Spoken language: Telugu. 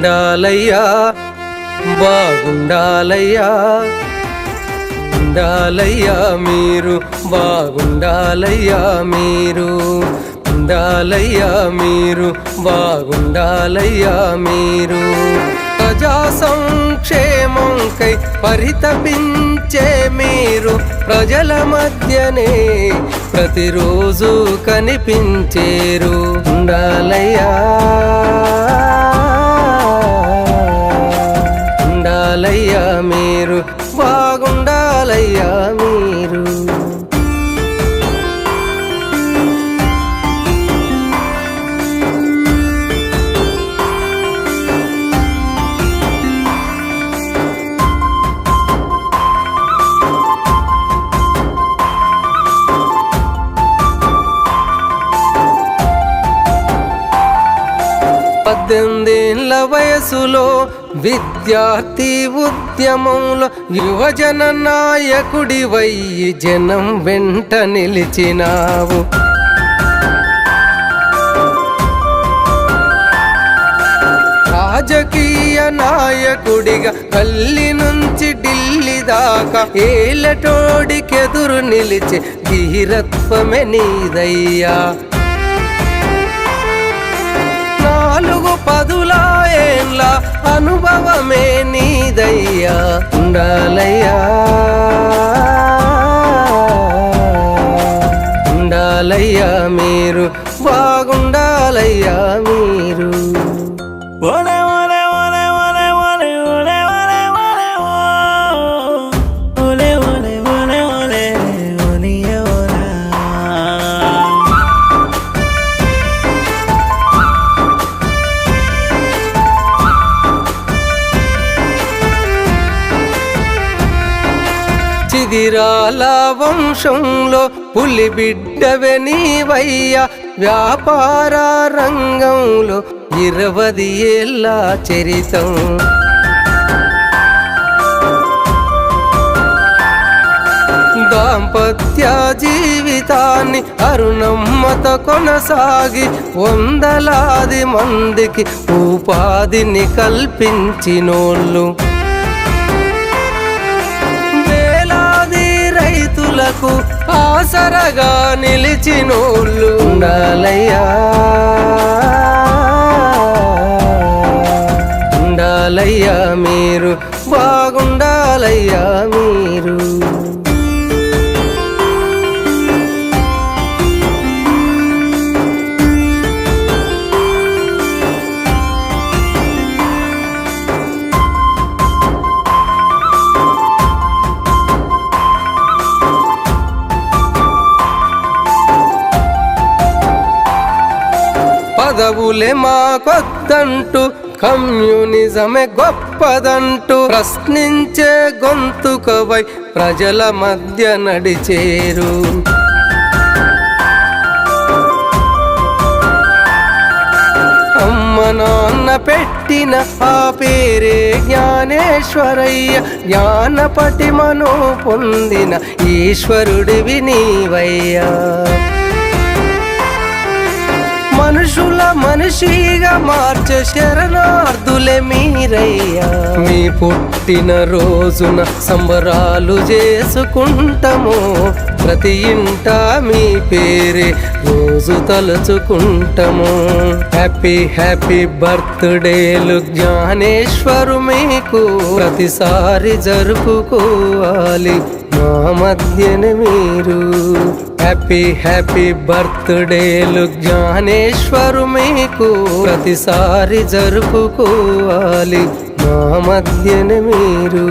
ఉండాలయ్యా బాగుండాలయ్యా ఉండాలయ్యా మీరు బాగుండాలయ్యా మీరు ఉండాలయ్యా మీరు బాగుండాలయ్యా మీరు ప్రజా సంక్షేమంకై పరితపించే మీరు ప్రజల మధ్యనే ప్రతిరోజు కనిపించేరు ఉండాలయ్యా ఉండాలయ్యా మీరు బాగుండాలయ్యా మీరు పద్దెనిమిదేళ్ల వయసులో విద్యార్థి ఉద్యమంలో యువజన నాయకుడివై జనం వెంట నిలిచినావు రాజకీయ నాయకుడిగా గల్లీ నుంచి ఢిల్లీ దాకా ఏలటోడికెదురు నిలిచే ధీరత్వమే నీదయ్యా 4 పదుల అనుభవమే నీదయ్యా ఉండాలయ్యా ఉండాలయ్యా మీరు బాగుండాలయ్యా మీరు చిదిరాల వంశంలో పులి బిడ్డవే నీవయ్యా వ్యాపార రంగంలో 20 ఏళ్ళ చరితం దాంపత్య జీవితాన్ని అరుణమ్మత కొనసాగి వందలాది మందికి ఉపాధిని కల్పించినోళ్ళు రైతులకు ఆసరగా నిలిచినోళ్ళు ఉండాలయ్యా ఉండాలయ్యా మీరు బాగుండాలయ్యా మీరు పదవులే మాకొద్దంటూ కమ్యూనిజమే గొప్పదంటూ ప్రశ్నించే గొంతుకవై ప్రజల మధ్య నడిచేరు అమ్మ నాన్న పెట్టిన ఆ పేరే జ్ఞానేశ్వరయ్య జ్ఞాన పటిమను పొందిన ఈశ్వరుడివి నీవయ్యా మనుషుల మనిషిగా మార్చే శరణార్థులే మీరయ్యా మీ పుట్టిన రోజున సంబరాలు చేసుకుంటాము ప్రతి ఇంట మీ పేరే రోజు తలుచుకుంటాము హ్యాపీ హ్యాపీ బర్త్డేలు జ్ఞానేశ్వరు మీకు ప్రతిసారి జరుపుకోవాలి మా మధ్యన మీరు హ్యాపీ హ్యాపీ బర్త్డేలు జ్ఞానేశ్వరు మీకు ప్రతిసారి జరుపుకోవాలి మా మధ్యన మీరు